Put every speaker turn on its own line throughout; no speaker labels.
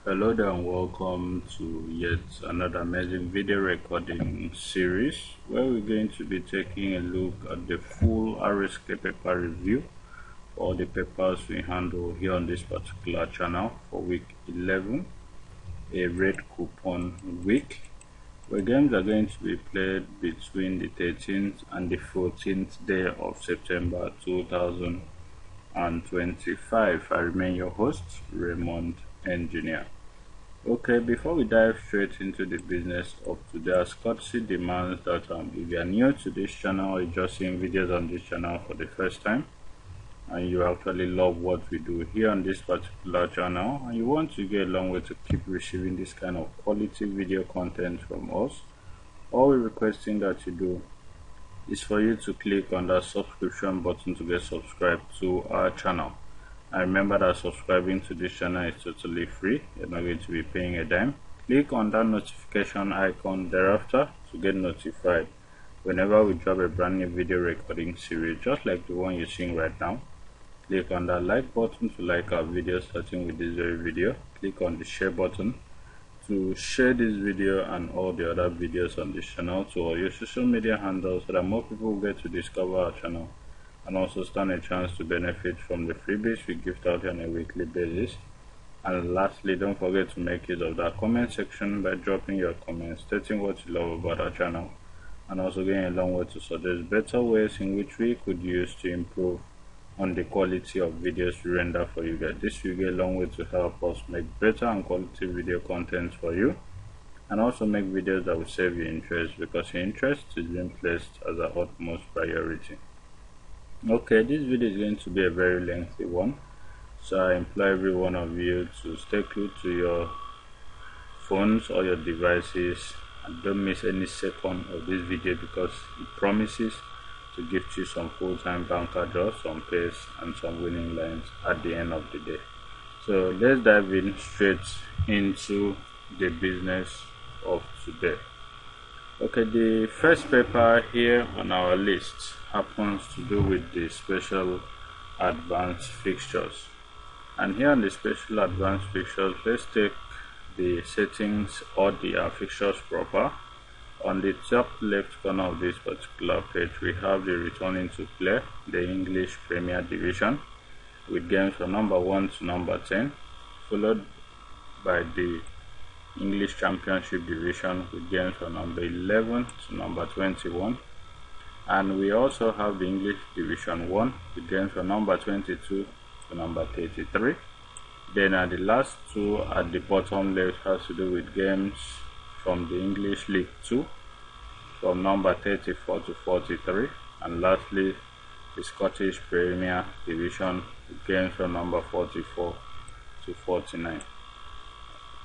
Hello there and welcome to yet another amazing video recording series where we're going to be taking a look at the full RSK paper review for all the papers we handle here on this particular channel for week 11, a red coupon week, where games are going to be played between the 13th and the 14th day of September 2025. I remain your host, Raymond Engineer. Okay, before we dive straight into the business of today, as courtesy demands that if you are new to this channel or you're just seeing videos on this channel for the first time and you actually love what we do here on this particular channel and you want to get a long way to keep receiving this kind of quality video content from us, all we're requesting that you do is for you to click on that subscription button to get subscribed to our channel. And remember that subscribing to this channel is totally free. You're not going to be paying a dime. Click on that notification icon thereafter to get notified whenever we drop a brand new video recording series, just like the one you're seeing right now. Click on that like button to like our video, starting with this very video. Click on the share button to share this video and all the other videos on this channel to all your social media handles so that more people get to discover our channel and also stand a chance to benefit from the freebies we gift out on a weekly basis. And lastly, don't forget to make use of that comment section by dropping your comments stating what you love about our channel and also getting a long way to suggest better ways in which we could use to improve on the quality of videos we render for you guys. This will go a long way to help us make better and quality video content for you and also make videos that will save your interest, because your interest is being placed as our utmost priority. Okay, this video is going to be a very lengthy one, so I implore every one of you to stay glued to your phones or your devices and don't miss any second of this video, because it promises to gift you some full-time banker draws, some pays and some winning lines at the end of the day. So let's dive in straight into the business of today. Okay, the first paper here on our list happens to do with the special advanced fixtures, and here on the special advanced fixtures, let's take the settings or the fixtures proper. On the top left corner of this particular page, we have the returning to play, the English Premier Division, with games from number 1 to number 10, followed by the English Championship Division with games from number 11 to number 21, and we also have the English Division 1 with games from number 22 to number 33. Then the last two at the bottom left has to do with games from the English League 2 from number 34 to 43, and lastly the Scottish Premier Division with games from number 44 to 49.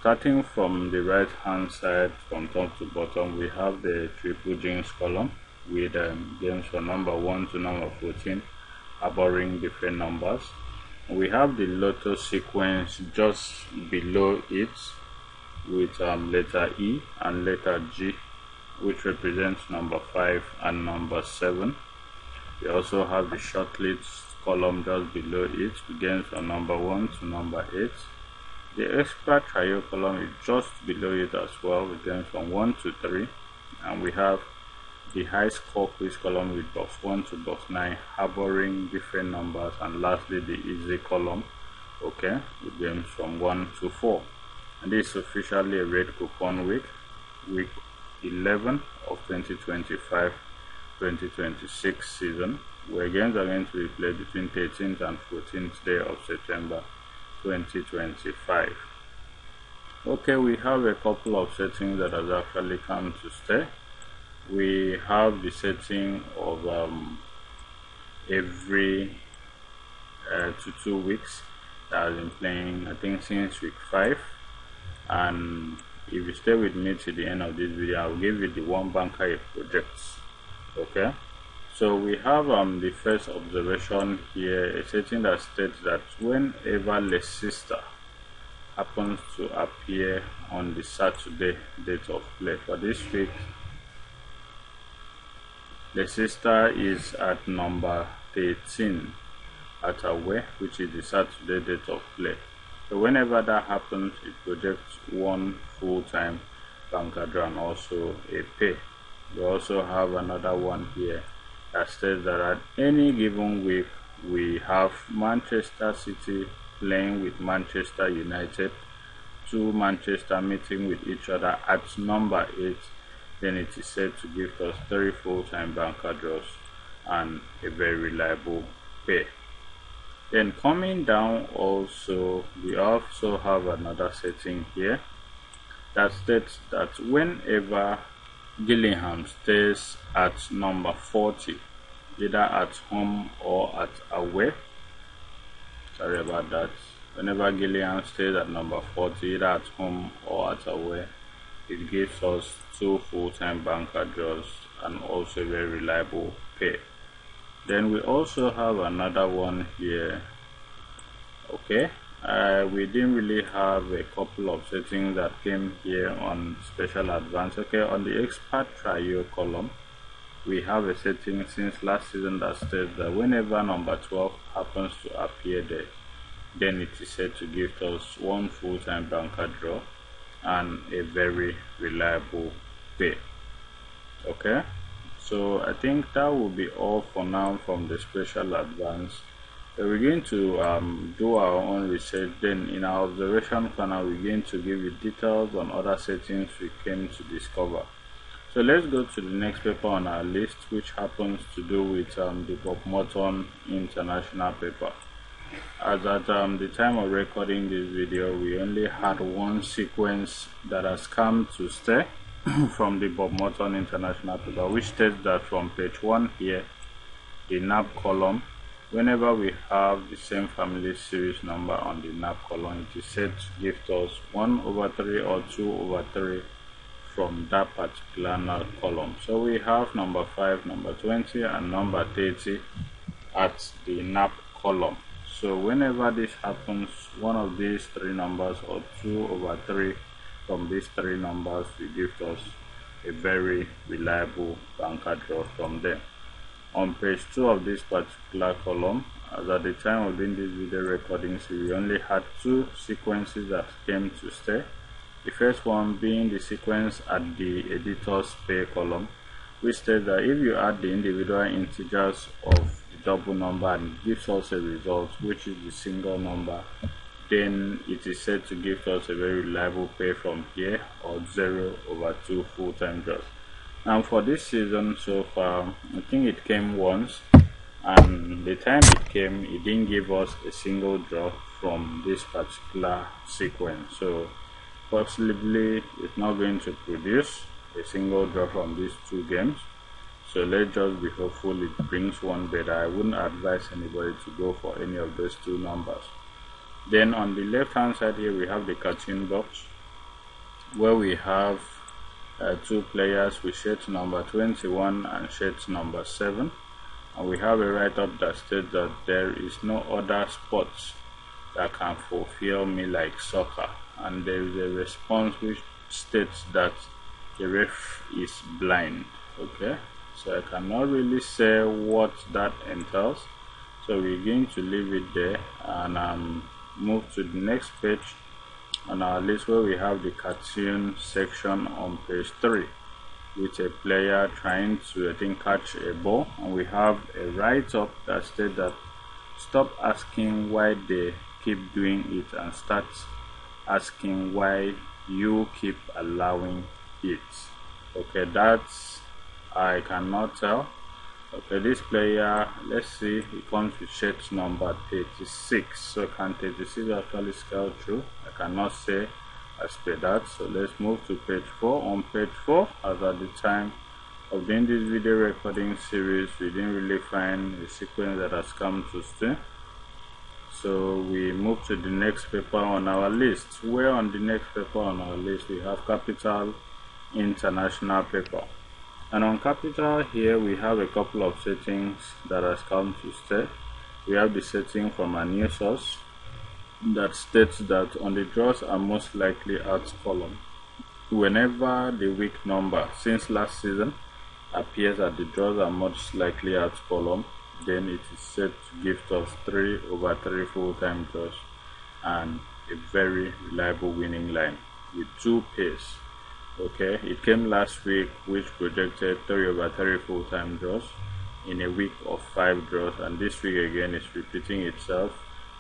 Starting from the right hand side from top to bottom, we have the triple jinx column with games from number 1 to number 14 harboring different numbers. We have the lotto sequence just below it with letter E and letter G, which represents number 5 and number 7. We also have the short list column just below it with games from number 1 to number 8. The extra trio column is just below it as well with games from 1 to 3, and we have the high score quiz column with box 1 to box 9 harboring different numbers, and lastly the easy column, okay, with games from 1 to 4. And this is officially a red coupon week 11 of 2025-2026 season, where games are going to be played between 13th and 14th day of September 2025. Okay, we have a couple of settings that has actually come to stay. We have the setting of every 2 weeks that has been playing, I think, since week 5, and if you stay with me to the end of this video, I'll give you the one banker it projects. Okay, so we have the first observation here, a setting that states that whenever Leicester happens to appear on the Saturday date of play for this week, Leicester is at number 13 at away, which is the Saturday date of play. So whenever that happens, it projects one full-time banker draw and also a pay. We also have another one here that says that at any given week we have Manchester City playing with Manchester United, two Manchester meeting with each other at number 8, then it is said to give us 3 full-time banker draws and a very reliable pay. Then coming down also, we also have another setting here that states that whenever Gillingham stays at number 40, either at home or at away, sorry about that, whenever Gillingham stays at number 40, either at home or at away, it gives us 2 full-time banker draws and also a very reliable pay. Then we also have another one here. Okay, we didn't really have a couple of settings that came here on special advance. Okay, on the expert trio column, we have a setting since last season that states that whenever number 12 happens to appear there, then it is said to give us 1 full-time banker draw and a very reliable pay. Okay, so I think that will be all for now from the special advance. We're going to do our own research. Then in our observation corner, we're going to give you details on other settings we came to discover. So let's go to the next paper on our list, which happens to do with the Bob Morton International paper. As at the time of recording this video, we only had one sequence that has come to stay from the Bob Morton International paper, which states that from page 1 here, the NAP column, whenever we have the same family series number on the NAP column, it is said to give us 1/3 or 2/3 from that particular NAP column. So we have number 5, number 20 and number 30 at the NAP column. So whenever this happens, one of these 3 numbers or 2/3 from these 3 numbers will give us a very reliable banker draw from them. On page 2 of this particular column, as at the time of doing this video recording, so we only had 2 sequences that came to stay. The first one being the sequence at the editor's pay column, which states that if you add the individual integers of the double number and it gives us a result which is the single number, then it is said to give us a very reliable pay from here, or 0/2 full-time draws. And for this season so far, I think it came once, and the time it came, it didn't give us a single draw from this particular sequence. So possibly it's not going to produce a single draw from these 2 games. So let's just be hopeful it brings one better. I wouldn't advise anybody to go for any of those 2 numbers. Then on the left hand side here, we have the cartoon box where we have 2 players with shirt number 21 and shirt number 7, and we have a write-up that states that there is no other sports that can fulfill me like soccer, and there is a response which states that the ref is blind. Okay, so I cannot really say what that entails, so we're going to leave it there and move to the next page on our list, where we have the cartoon section on page 3 with a player trying to, I think, catch a ball, and we have a write-up that states that stop asking why they keep doing it and start asking why you keep allowing it. Okay, that's, I cannot tell. Okay, this player, let's see, he comes with shirt number 36. So can 36 actually scale through? I cannot say as per that. So let's move to page 4. On page 4, as at the time of doing this video recording series, we didn't really find a sequence that has come to stay. So we move to the next paper on our list, where on the next paper on our list we have Capital International paper. And on Capital here, we have a couple of settings that has come to stay. We have the setting from a new source that states that on the draws are most likely out column, whenever the week number since last season appears at the draws are most likely out column, then it is set to give us 3/3 full-time draws and a very reliable winning line with 2 pays. Okay, it came last week, which projected 3/3 full-time draws in a week of 5 draws, and this week again is repeating itself,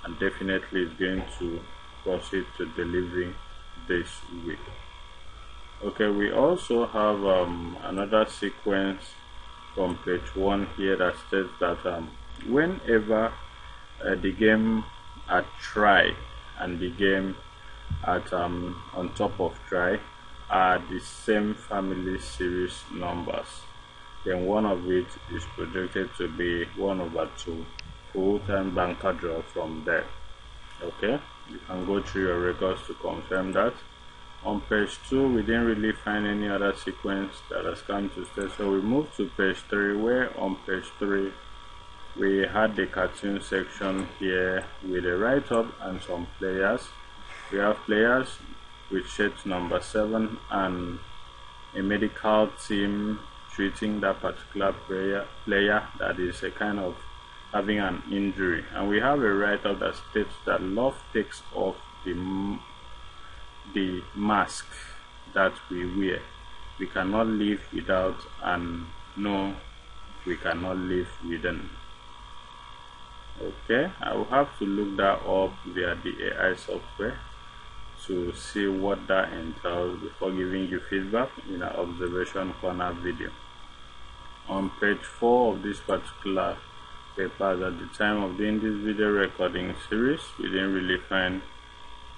and definitely is going to proceed to delivering this week. Okay, we also have another sequence from page 1 here that states that whenever the game at try and the game at on top of try are the same family series numbers, then one of it is projected to be 1/2 full-time banker draw from there. Okay, you can go through your records to confirm that. On page 2, we didn't really find any other sequence that has come to stay, so we move to page 3, where on page 3 we had the cartoon section here with a write-up and some players. We have players with shirt number 7 and a medical team treating that particular player that is a kind of having an injury, and we have a write-up that states that love takes off the mask that we wear. We cannot live without, and no, we cannot live within. Okay, I will have to look that up via the AI software to see what that entails before giving you feedback in an observation corner video. On page 4 of this particular paper, at the time of doing this video recording series, we didn't really find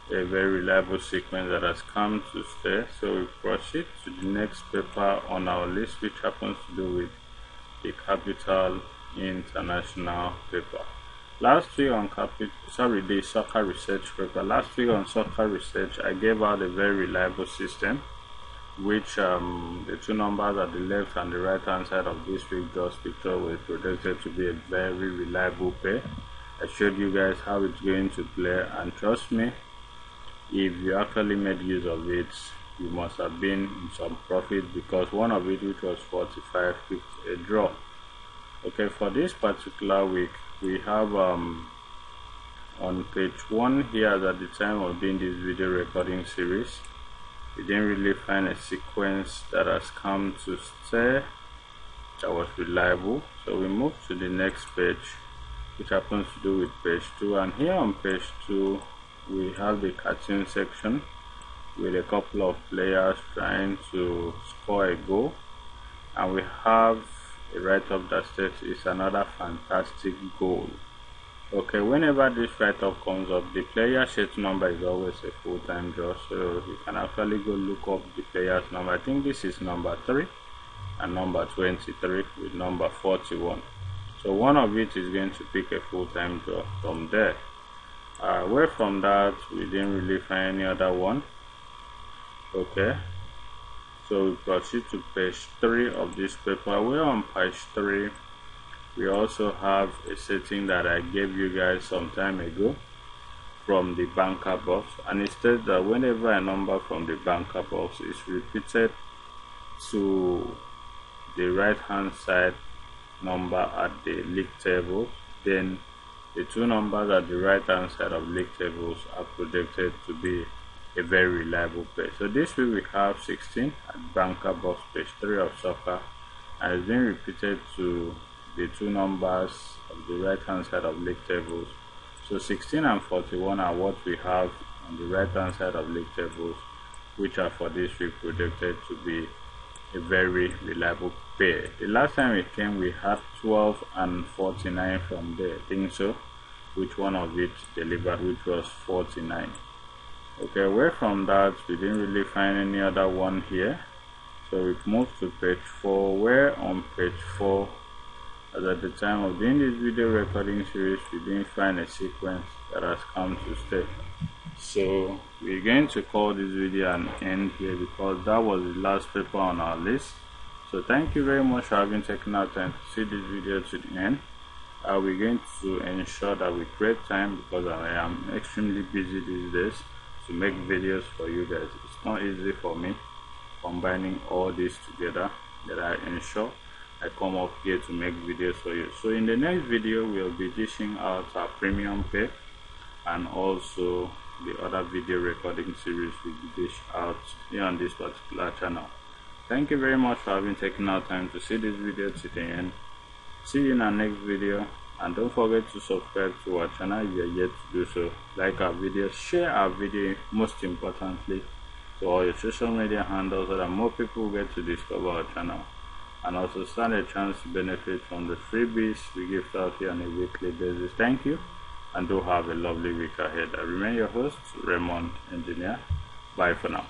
a very reliable sequence that has come to stay, so we proceed to the next paper on our list, which happens to do with the Capital International paper. Last week on the soccer research paper. Last week on soccer research, I gave out a very reliable system, which the 2 numbers at the left and the right hand side of this week draws picture were projected to be a very reliable pair. I showed you guys how it's going to play, and trust me, if you actually made use of it, you must have been in some profit, because one of it, which was 45, picked a draw. Okay, for this particular week, we have on page 1 here, at the time of doing this video recording series, we didn't really find a sequence that has come to stay that was reliable, so we move to the next page, which happens to do with page 2. And here on page 2 we have the cartoon section with a couple of players trying to score a goal, and we have a write-up that states it's another fantastic goal. Okay, whenever this write-up comes up, the player shirt number is always a full-time draw, so you can actually go look up the player's number. I think this is number 3 and number 23 with number 41, so one of it is going to pick a full-time draw from there. Away from that, we didn't really find any other one. Okay, so we proceed to page 3 of this paper, where on page 3 we also have a setting that I gave you guys some time ago from the banker box, and it states that whenever a number from the banker box is repeated to the right hand side number at the league table, then the 2 numbers at the right hand side of league tables are projected to be a very reliable pair. So this week we have 16 at banker box, page 3 of soccer, and it's been repeated to the 2 numbers of the right hand side of league tables. So 16 and 41 are what we have on the right hand side of league tables, which are for this week projected to be a very reliable pair. The last time it came, we had 12 and 49 from there, I think so, which one of it delivered, which was 49. Okay, away from that, we didn't really find any other one here, so we moved to page 4, where on page 4, as at the time of doing this video recording series, we didn't find a sequence that has come to stay. So we're going to call this video an end here, because that was the last paper on our list. So thank you very much for having taken out time to see this video to the end. We're going to ensure that we create time, because I am extremely busy these days, to make videos for you guys. It's not easy for me combining all this together, that I ensure I come up here to make videos for you. So in the next video, we'll be dishing out our premium pay and also the other video recording series will be dished out here on this particular channel. Thank you very much for having taken our time to see this video to the end. See you in our next video, and don't forget to subscribe to our channel if you are yet to do so. Like our videos, share our video, most importantly to all your social media handles so that more people will get to discover our channel and also stand a chance to benefit from the freebies we give out here on a weekly basis. Thank you, and do have a lovely week ahead. I remain your host, Raymond Engineer. Bye for now.